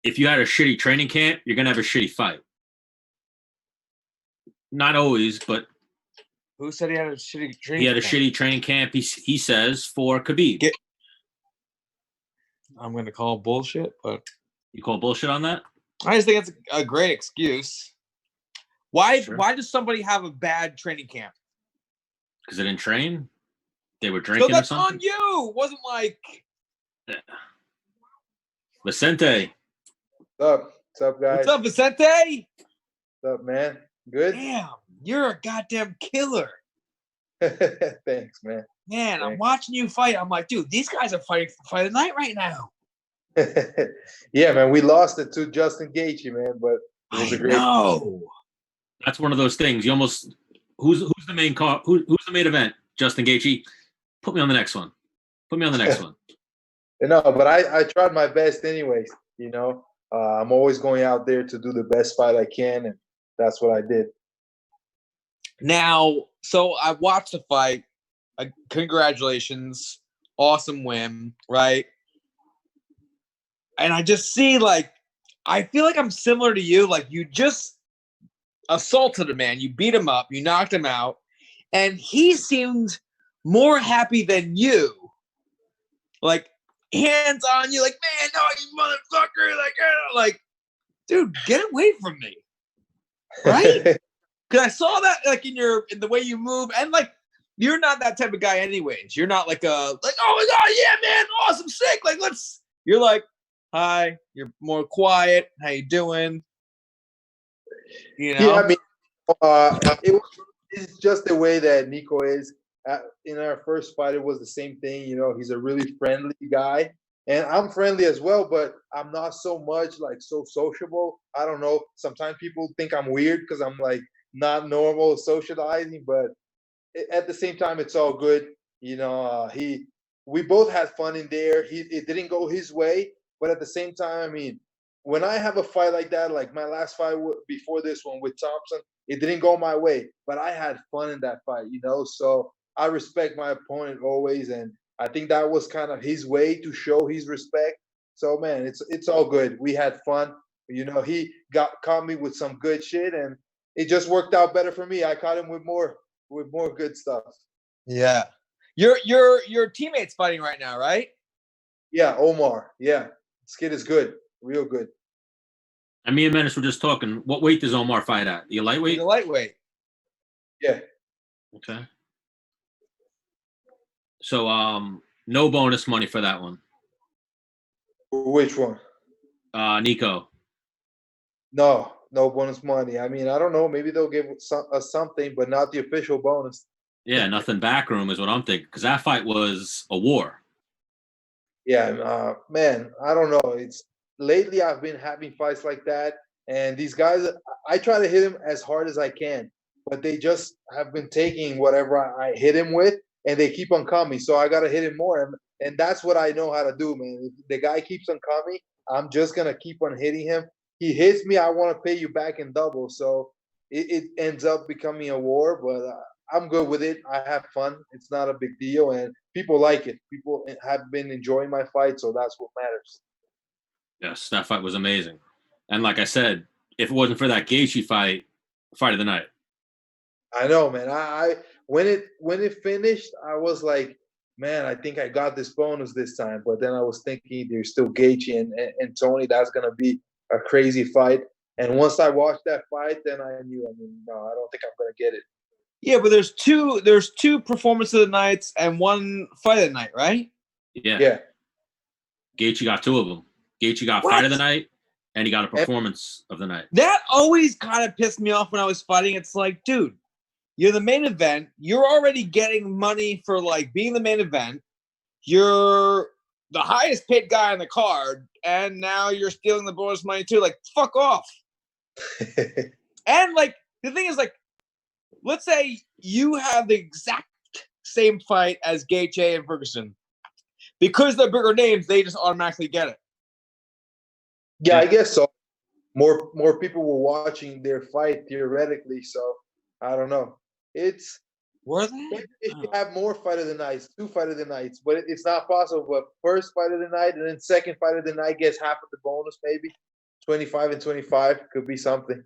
if you had a shitty training camp, you're gonna have a shitty fight. Not always, but who said he had a shitty training camp? He had a shitty training camp, he says, for Khabib. I'm going to call bullshit, but... You call bullshit on that? I just think it's a great excuse. Why does somebody have a bad training camp? Because they didn't train? They were drinking or something? So that's on you! It wasn't like... Yeah. Vicente. What's up, guys? What's up, Vicente? What's up, man? Good? Damn, you're a goddamn killer. Thanks, man. Man, Thanks. I'm watching you fight. I'm like, dude, these guys are fighting for fight of the night right now. Yeah, man. We lost it to Justin Gaethje, man, but it was a great. No, that's one of those things. You almost who's the main car? Who's the main event? Justin Gaethje. Put me on the next one. Put me on the next one. No, but I tried my best, anyways. You know, I'm always going out there to do the best fight I can, and that's what I did. Now, so I watched the fight. Congratulations. Awesome win, right? And I just see, like, I feel like I'm similar to you. Like, you just assaulted a man. You beat him up. You knocked him out. And he seemed more happy than you. Like, hands on you. Like, man, no, you motherfucker. Like, dude, get away from me. Right? Because I saw that, like, in the way you move. And, like, you're not that type of guy anyways. You're not like oh my God, yeah, man, awesome, sick. Like, you're like, hi, you're more quiet. How you doing? You know? Yeah, I mean, it's just the way that Nico is. In our first fight, it was the same thing. You know, he's a really friendly guy. And I'm friendly as well, but I'm not so much, like, so sociable. I don't know. Sometimes people think I'm weird because I'm, like, not normal socializing, but at the same time, it's all good. You know, we both had fun in there. It didn't go his way, but at the same time, I mean, when I have a fight like that, like my last fight before this one with Thompson, it didn't go my way, but I had fun in that fight, you know? So I respect my opponent always, and I think that was kind of his way to show his respect. So, man, it's all good. We had fun. You know, he caught me with some good shit, and it just worked out better for me. I caught him with more good stuff. Yeah. Your teammate's fighting right now, right? Yeah, Omar. Yeah. This kid is good. Real good. And me and Menace were just talking. What weight does Omar fight at? You lightweight? He's a lightweight. Yeah. Okay. So no bonus money for that one. Which one? Nico. No bonus money. I mean, I don't know. Maybe they'll give us something, but not the official bonus. Yeah, nothing backroom is what I'm thinking, because that fight was a war. Yeah, man, I don't know. Lately I've been having fights like that, and these guys, I try to hit them as hard as I can, but they just have been taking whatever I hit him with, and they keep on coming. So I got to hit him more, and that's what I know how to do, man. If the guy keeps on coming, I'm just gonna keep on hitting him. He hits me, I want to pay you back in double. So it ends up becoming a war, but I'm good with it. I have fun. It's not a big deal, and people like it. People have been enjoying my fight, so that's what matters. Yes, that fight was amazing. And like I said, if it wasn't for that Gaethje fight of the night. I know, man. I when it finished, I was like, man, I think I got this bonus this time. But then I was thinking there's still Gaethje and Tony. That's going to be a crazy fight. And once I watched that fight, then I knew, no, I don't think I'm going to get it. Yeah, but there's two performance of the nights and one fight of the night, right? Yeah. Gaethje got two of them. Gaethje got fight of the night, and he got a performance of the night. That always kind of pissed me off when I was fighting. It's like, dude, you're the main event. You're already getting money for, like, being the main event. You're the highest paid guy on the card, and now you're stealing the bonus money too. Like, fuck off. And, like, the thing is, like, let's say you have the exact same fight as Gaethje and Ferguson. Because they're bigger names, they just automatically get it. Yeah, I guess so. More people were watching their fight theoretically, so I don't know. Were they? If you have more fight of the nights, two fight of the nights, but it's not possible. But first fight of the night and then second fight of the night gets half of the bonus, maybe. 25 and 25 could be something.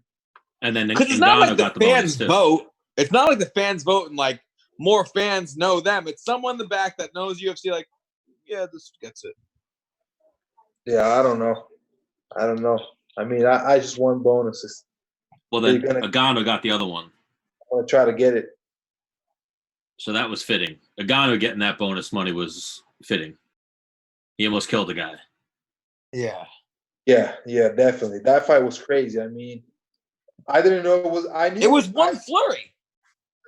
And then Because it's not like Ngannou the got the bonus fans too. vote. It's not like the fans vote and like more fans know them. It's someone in the back that knows UFC. Like, yeah, this gets it. Yeah, I don't know. I mean, I just won bonuses. Well, then Ngannou got the other one. I'm gonna try to get it. So that was fitting. Ngannou getting that bonus money was fitting. He almost killed the guy. Yeah. Yeah, definitely. That fight was crazy. I mean, I didn't know it was. I knew It was one flurry.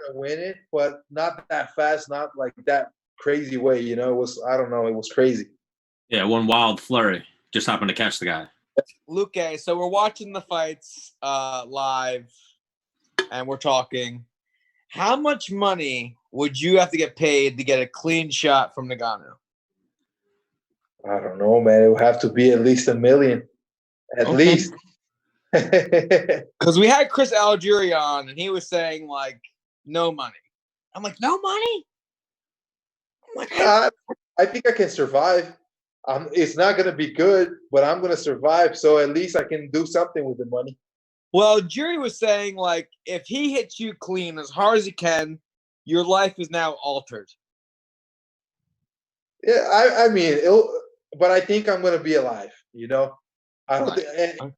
Gonna win it, but not that fast, not like that crazy way. You know, it was. I don't know. It was crazy. Yeah, one wild flurry. Just happened to catch the guy. Luque, so we're watching the fights live, and we're talking. How much money would you have to get paid to get a clean shot from Ngannou? I don't know, man. It would have to be at least $1 million, at least. Because we had Chris Algieri on, and he was saying like, no money. I'm like, no money. I'm like, I think I can survive. It's not going to be good, but I'm going to survive. So at least I can do something with the money. Well, Jerry was saying, like, if he hits you clean as hard as he can, your life is now altered. Yeah, I mean, but I think I'm going to be alive, you know? I don't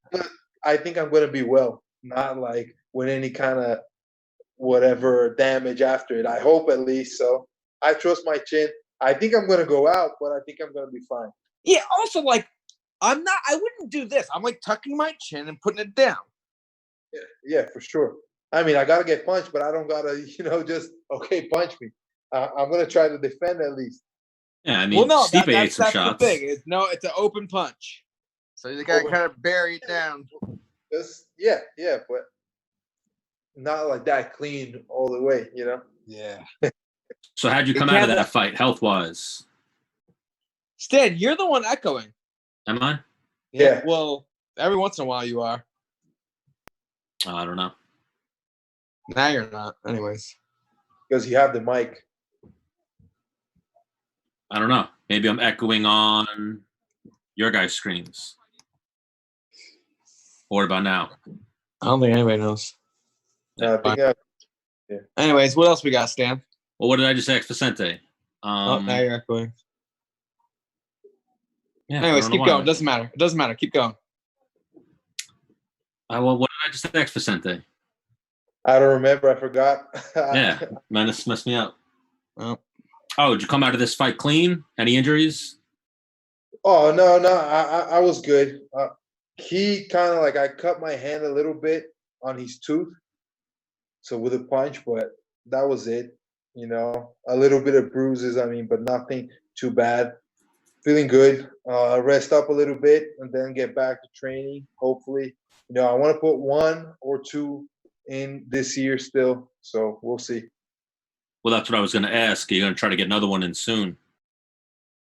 I think I'm going to be well, not like with any kind of whatever damage after it. I hope at least. So I trust my chin. I think I'm going to go out, but I think I'm going to be fine. Yeah, also, like, I wouldn't do this. I'm, like, tucking my chin and putting it down. Yeah, for sure. I mean, I got to get punched, but I don't got to, just, okay, punch me. I'm going to try to defend at least. Yeah, I mean, Stipe ate some shots. The thing. It's an open punch. So you got to kind of bury it down. Yeah, but not like that clean all the way, you know? Yeah. So how'd you come out of that fight, health-wise? Stan, you're the one echoing. Am I? Yeah. Well, every once in a while you are. I don't know. Now you're not. Anyways. Because you have the mic. I don't know. Maybe I'm echoing on your guys' screens. What about now? I don't think anybody knows. Yeah. Anyways, what else we got, Stan? Well, what did I just ask Vicente? Now you're echoing. Yeah, anyways, keep going. It doesn't matter. Keep going. Well, what did I just ask Vicente? I don't remember. I forgot. Yeah, Menace messed me up. Oh, did you come out of this fight clean? Any injuries? Oh, no. I was good. He kind of I cut my hand a little bit on his tooth. So with a punch, but that was it. A little bit of bruises, but nothing too bad. Feeling good. Rest up a little bit and then get back to training, hopefully. I want to put 1 or 2 in this year still. So we'll see. Well, that's what I was going to ask. Are you going to try to get another one in soon?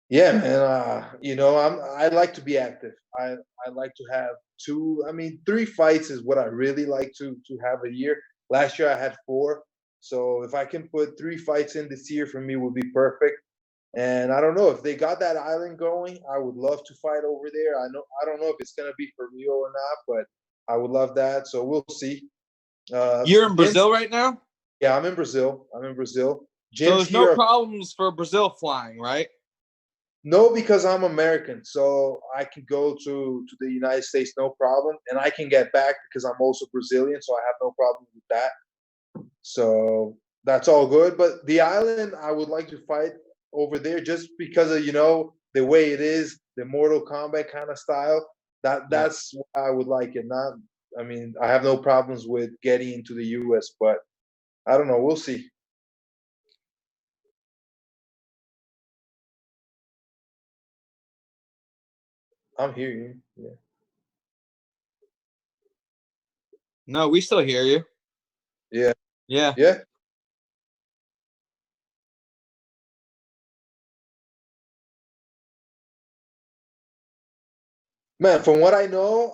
Yeah, man. I like to be active. I like to have 3 fights is what I really like to have a year. Last year I had 4. So if I can put 3 fights in this year, for me would be perfect. And I don't know if they got that island going. I would love to fight over there. I don't know if it's gonna be for real or not, but I would love that. So we'll see. You're in Brazil right now? Yeah, I'm in Brazil. So there's no problems for Brazil flying, right? No, because I'm American, so I can go to the United States no problem, and I can get back because I'm also Brazilian, so I have no problem with that. So that's all good. But the island, I would like to fight over there just because of the way it is, the Mortal Kombat kind of style. That's why I would like it. I have no problems with getting into the US, but I don't know. We'll see. I'm hearing you. Yeah. No, we still hear you. Yeah. Yeah. Yeah. Man, from what I know,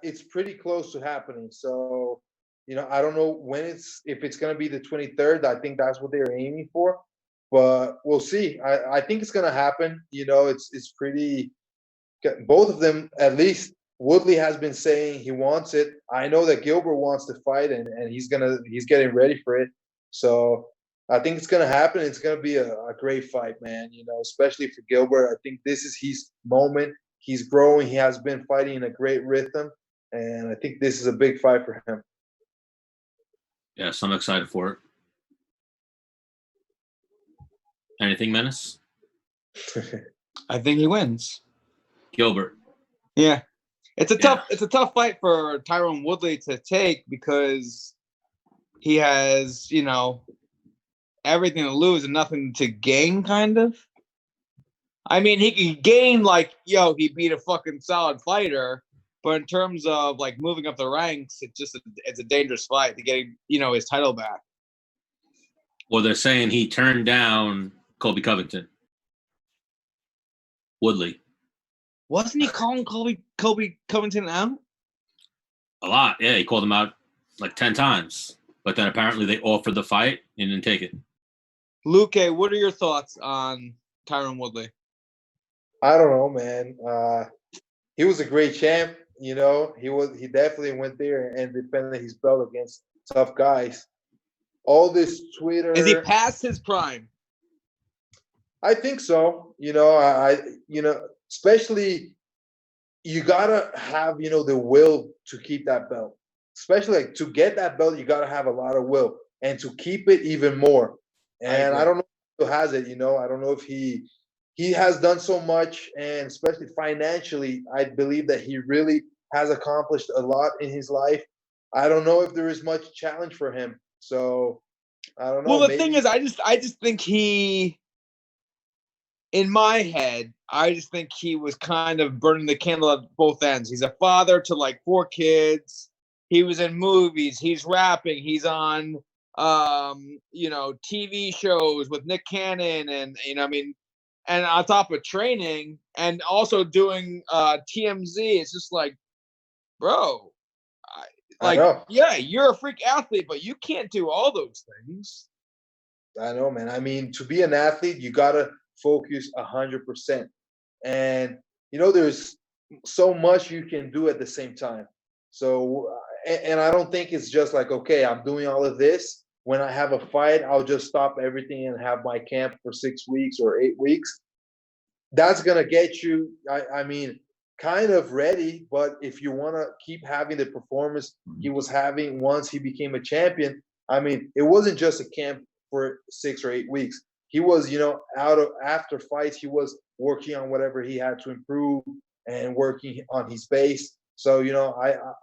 it's pretty close to happening. So, I don't know if it's going to be the 23rd. I think that's what they're aiming for, but we'll see. I think it's going to happen. It's pretty. Both of them at least Woodley has been saying he wants it. I know that Gilbert wants to fight, and he's getting ready for it. So I think it's gonna happen. It's gonna be a great fight, man. Especially for Gilbert. I think this is his moment. He's growing. He has been fighting in a great rhythm, and I think this is a big fight for him. Yes, I'm excited for it. Anything, Menace? I think he wins. Gilbert. Yeah. It's a tough fight for Tyron Woodley to take because he has, everything to lose and nothing to gain, kind of. I mean, he can gain he beat a fucking solid fighter, but in terms of moving up the ranks, it's a dangerous fight to get his title back. Well, they're saying he turned down Colby Covington. Woodley. Wasn't he calling Colby Covington out? A lot, yeah. He called him out 10 times. But then apparently they offered the fight and didn't take it. Luque, what are your thoughts on Tyron Woodley? I don't know, man. He was a great champ. He definitely went there and defended his belt against tough guys. All this Twitter. Is he past his prime? I think so. Especially you gotta have, the will to keep that belt. Especially to get that belt, you gotta have a lot of will, and to keep it even more. And I don't know if he has it. I don't know if he has done so much, and especially financially, I believe that he really has accomplished a lot in his life. I don't know if there is much challenge for him. So I don't know. Well, the thing is, I just think he, in my head, I just think he was kind of burning the candle at both ends. He's a father to 4 kids. He was in movies. He's rapping. He's on, TV shows with Nick Cannon, and and on top of training and also doing TMZ. It's just bro, yeah, you're a freak athlete, but you can't do all those things. I know, man. I mean, to be an athlete, you gotta focus 100%. And there's so much you can do at the same time. So, and I don't think it's just okay, I'm doing all of this. When I have a fight, I'll just stop everything and have my camp for 6 weeks or 8 weeks. That's gonna get you, kind of ready. But if you want to keep having the performance he was having once he became a champion, it wasn't just a camp for 6 or 8 weeks. He was, after fights, he was working on whatever he had to improve and working on his base. So,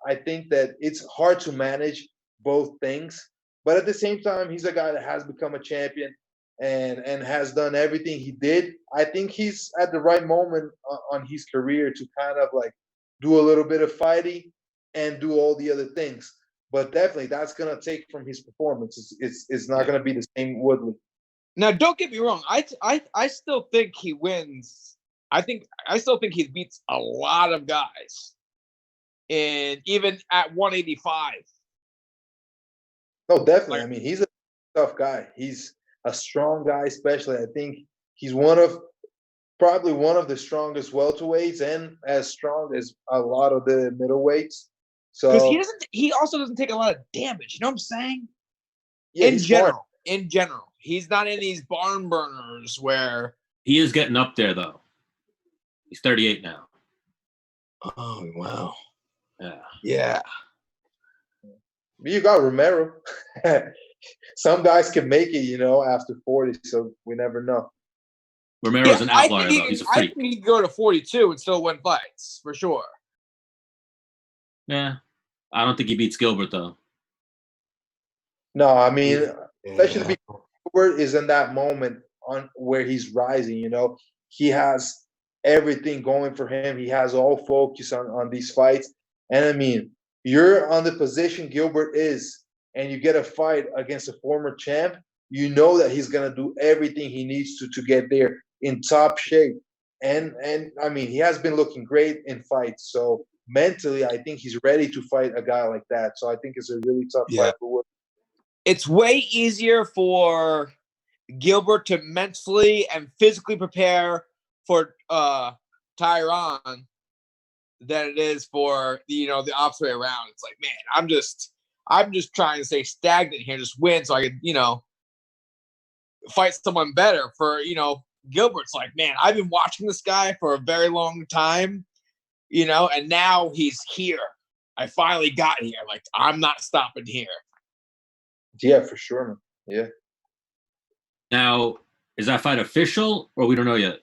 I think that it's hard to manage both things. But at the same time, he's a guy that has become a champion and has done everything he did. I think he's at the right moment on his career to kind of do a little bit of fighting and do all the other things. But definitely that's going to take from his performance. It's not going to be the same Woodley. Now, don't get me wrong. I still think he wins. I still think he beats a lot of guys, and even at 185. No, definitely. He's a tough guy. He's a strong guy, especially. I think he's probably one of the strongest welterweights, and as strong as a lot of the middleweights. So because he also doesn't take a lot of damage. You know what I'm saying? Yeah, in general, he's not in these barn burners where he is getting up there though. He's 38 now. Oh wow. Yeah. You got Romero. Some guys can make it, after 40, so we never know. Romero's an outlier, though. He's a freak. I think he could go to 42 and still win fights, for sure. Yeah. I don't think he beats Gilbert, though. No, especially because Gilbert is in that moment on where he's rising, He has everything going for him. He has all focus on these fights. And, you're on the position Gilbert is, and you get a fight against a former champ, that he's going to do everything he needs to get there in top shape. And he has been looking great in fights. So mentally, I think he's ready to fight a guy like that. So I think it's a really tough fight for Wood. It's way easier for Gilbert to mentally and physically prepare for Tyron than it is for the opposite way around. It's like, man, I'm just trying to stay stagnant here, just win so I can, fight someone better. For Gilbert's like, man, I've been watching this guy for a very long time, and now he's here. I finally got here. Like, I'm not stopping here. Yeah, for sure, man. Yeah. Now, is that fight official or we don't know yet?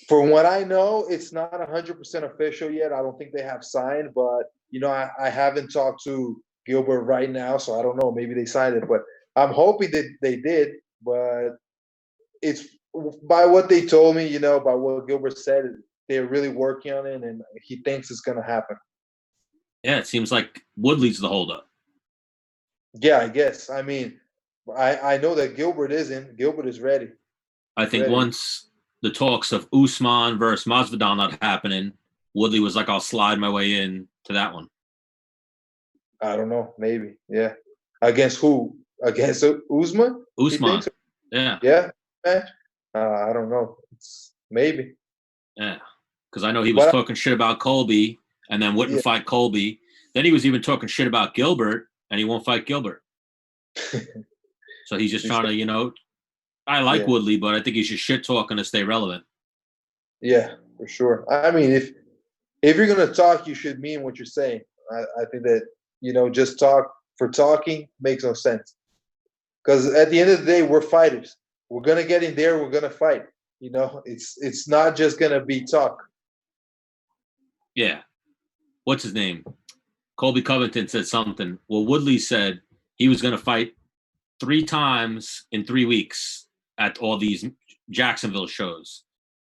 From what I know, it's not 100% official yet. I don't think they have signed, but I haven't talked to Gilbert right now, so I don't know. Maybe they signed it, but I'm hoping that they did. But it's by what they told me, by what Gilbert said, they're really working on it, and he thinks it's going to happen. Yeah, it seems like Woodley's the holdup. Yeah, I guess. I mean, I know that Gilbert isn't. Gilbert is ready. I think once the talks of Usman versus Masvidal not happening, Woodley was like, I'll slide my way in to that one. I don't know. Maybe. Yeah. Against who? Against Usman? Usman. Yeah. Yeah. I don't know. Maybe. Yeah. Because I know he was talking shit about Colby and then wouldn't fight Colby. Then he was even talking shit about Gilbert and he won't fight Gilbert. So he's just trying to, I like Woodley, but I think he's just shit talking to stay relevant. Yeah, for sure. I mean, if you're gonna talk, you should mean what you're saying. I think that just talk for talking makes no sense. Because at the end of the day, we're fighters. We're gonna get in there. We're gonna fight. It's not just gonna be talk. Yeah. What's his name? Colby Covington said something. Well, Woodley said he was gonna fight 3 times in 3 weeks at all these Jacksonville shows.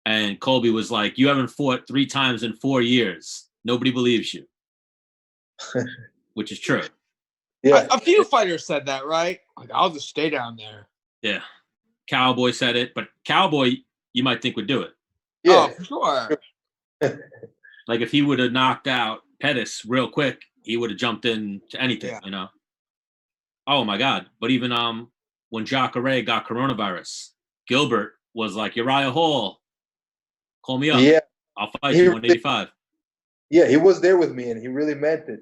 And Colby was like, you haven't fought 3 times in 4 years. Nobody believes you. Which is true. Yeah. A few fighters said that, right? Like, I'll just stay down there. Yeah. Cowboy said it, but Cowboy, you might think would do it. Yeah. Oh, for sure. Like if he would have knocked out Pettis real quick, he would have jumped in to anything, Oh my God. But even when Jacare got coronavirus, Gilbert was like, Uriah Hall, call me up. Yeah. I'll fight you 185. Yeah, he was there with me and he really meant it,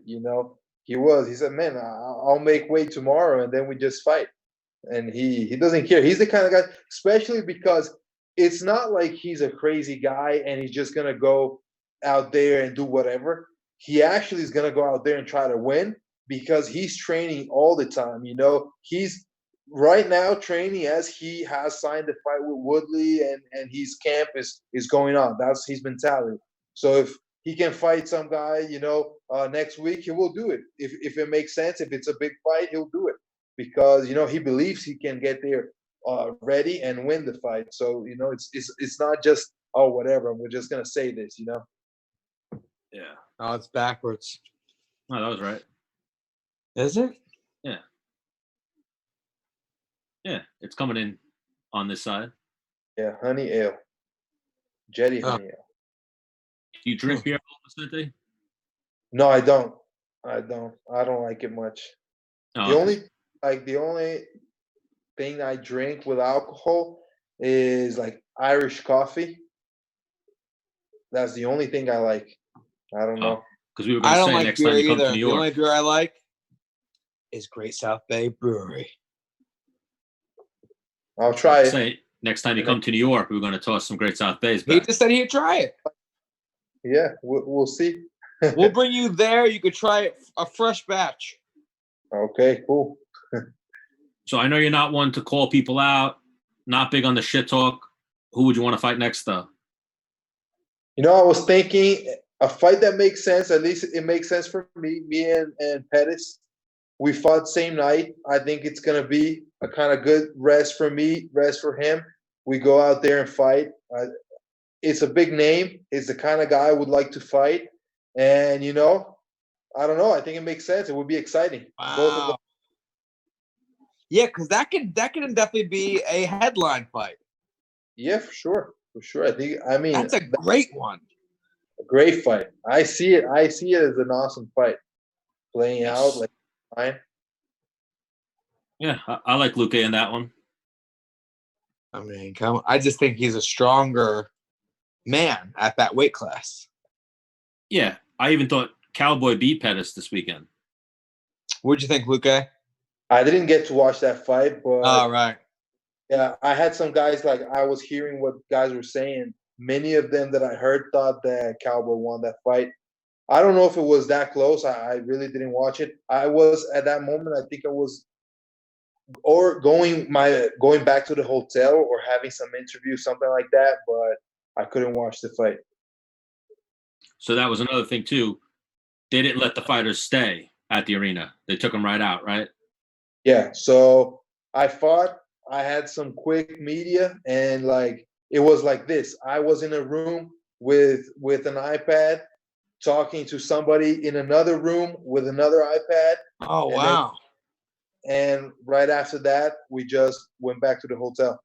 He was. He said, man, I'll make weight tomorrow and then we just fight. And he doesn't care. He's the kind of guy, especially because it's not like he's a crazy guy and he's just going to go out there and do whatever. He actually is going to go out there and try to win because he's training all the time. He's right now training as he has signed the fight with Woodley and his camp is going on. That's his mentality. So if he can fight some guy, next week, he will do it. If it makes sense, if it's a big fight, he'll do it because, he believes he can get there ready and win the fight. So, it's not just, oh, whatever, we're just going to say this, Yeah. Oh, it's backwards. Oh, that was right. Is it? Yeah. Yeah, it's coming in on this side. Yeah, honey ale. Jetty honey ale. Do you drink beer, Vicente? No, I don't. I don't like it much. Oh, The only thing I drink with alcohol is like Irish coffee. That's the only thing I like. I don't know. Because we were going to say next time you come to New York. The only beer I like is Great South Bay Brewery. I'll try it. Say next time you come to New York, we're going to toss some Great South Bays back. He just said he'd try it. Yeah, we'll see. We'll bring you there. You could try a fresh batch. Okay, cool. So I know you're not one to call people out, not big on the shit talk. Who would you want to fight next, though? I was thinking a fight that makes sense. At least it makes sense for me and Pettis. We fought same night. I think it's going to be a kind of good rest for me, rest for him. We go out there and fight. It's a big name. It's the kind of guy I would like to fight. And, I don't know. I think it makes sense. It would be exciting. Wow. Both of them. Yeah, because that can definitely be a headline fight. Yeah, for sure. For sure. That's a great one. A great fight. I see it as an awesome fight. Playing out like fine. Yeah, I like Luque in that one. I mean, I just think he's a stronger man at that weight class. Yeah, I even thought Cowboy beat Pettis this weekend. What'd you think, Luque? I didn't get to watch that fight, but All right. yeah, I had some guys like I was hearing what guys were saying. Many of them that I heard thought that Cowboy won that fight. I don't know if it was that close. I really didn't watch it. I was at that moment. I think I was or going back to the hotel or having some interview, something like that. But I couldn't watch the fight. So that was another thing too. They didn't let the fighters stay at the arena. They took them right out, right? Yeah. So I fought. I had some quick media, and like it was like this. I was in a room with an iPad, talking to somebody in another room with another iPad. Oh, and wow. And right after that, we just went back to the hotel.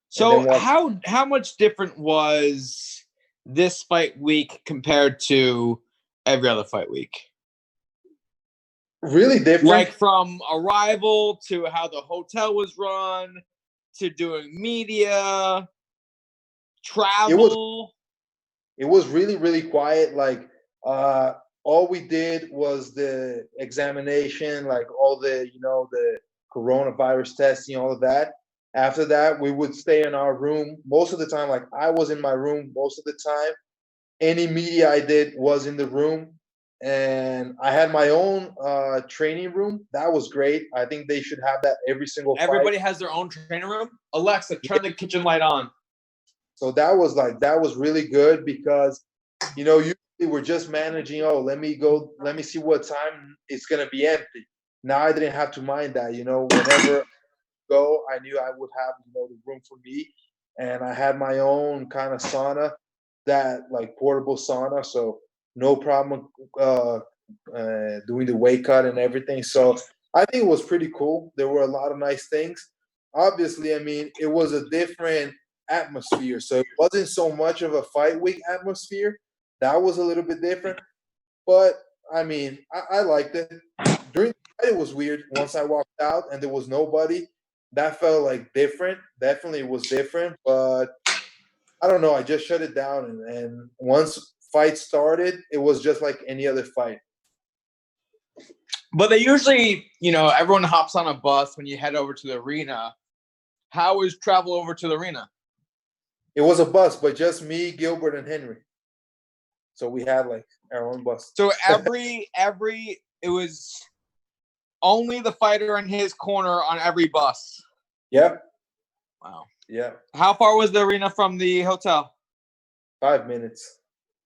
So how much different was this fight week compared to every other fight week? Really different. Like from arrival to how the hotel was run to doing media, travel. It was really, really quiet. Like all we did was the examination, like all the, the coronavirus testing, all of that. After that, we would stay in our room most of the time. Like I was in my room most of the time. Any media I did was in the room. And I had my own training room. That was great. I think they should have that every single fight. Everybody has their own training room. Alexa, turn the kitchen light on. So that was really good because, usually we're just managing. Oh, let me see what time it's gonna be empty. Now I didn't have to mind that. Whenever I go, I knew I would have the room for me, and I had my own kind of sauna, that like portable sauna. So no problem doing the weight cut and everything. So I think it was pretty cool. There were a lot of nice things. Obviously, I mean, it was a different atmosphere. So it wasn't so much of a fight week atmosphere. That was a little bit different. But I mean, I liked it. During the fight, it was weird. Once I walked out and there was nobody, that felt like different. Definitely it was different. But I don't know. I just shut it down. And once fight started, it was just like any other fight. But they usually, everyone hops on a bus when you head over to the arena. How is travel over to the arena? It was a bus, but just me, Gilbert, and Henry. So we had like our own bus. So it was only the fighter in his corner on every bus. Yep. Wow. Yeah. How far was the arena from the hotel? 5 minutes.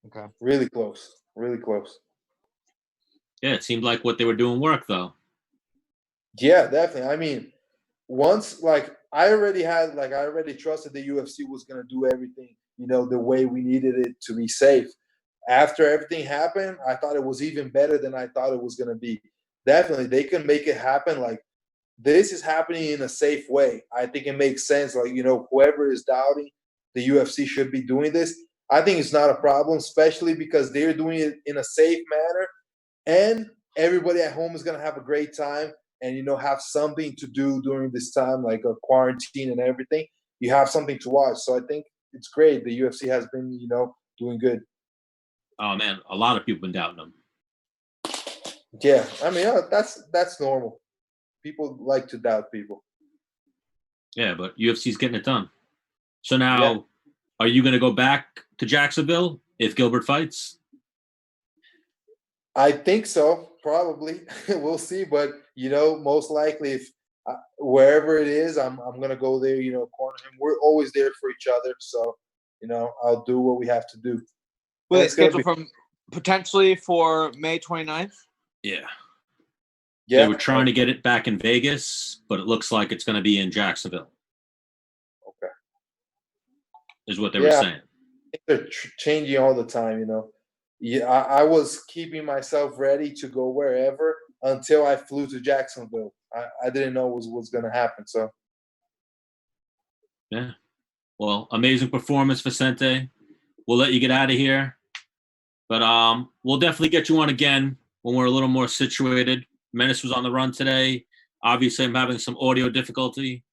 Okay. Really close. Really close. Yeah, it seemed like what they were doing work though. Yeah, definitely. I mean, once I already trusted the UFC was gonna do everything, the way we needed it to be safe. After everything happened, I thought it was even better than I thought it was gonna be. Definitely, they can make it happen. Like this is happening in a safe way. I think it makes sense. Like, whoever is doubting the UFC should be doing this, I think it's not a problem, especially because they're doing it in a safe manner. And everybody at home is going to have a great time and, have something to do during this time, like a quarantine and everything. You have something to watch. So I think it's great. The UFC has been, doing good. Oh, man, a lot of people been doubting them. Yeah, I mean, that's normal. People like to doubt people. Yeah, but UFC's getting it done. So now, Are you going to go back to Jacksonville if Gilbert fights? I think so, probably. We'll see. But, most likely if wherever it is, I'm going to go there, corner him. We're always there for each other. So, I'll do what we have to do. Will it schedule from potentially for May 29th? Yeah. They were trying to get it back in Vegas, but it looks like it's going to be in Jacksonville. Okay. Is what they were saying. They're changing all the time, Yeah, I was keeping myself ready to go wherever until I flew to Jacksonville. I didn't know what was going to happen. So, yeah. Well, amazing performance, Vicente. We'll let you get out of here. But we'll definitely get you on again when we're a little more situated. Menace was on the run today. Obviously, I'm having some audio difficulty.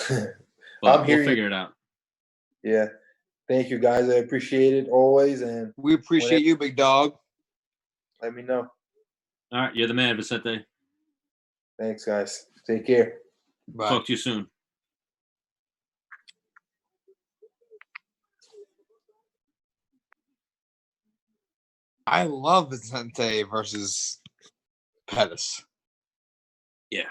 But we'll figure it out. Yeah. Thank you, guys. I appreciate it always, and We appreciate you, big dog. let me know. All right, you're the man, Vicente. Thanks, guys. Take care. Bye. Talk to you soon. I love Vicente versus Pettis. Yeah.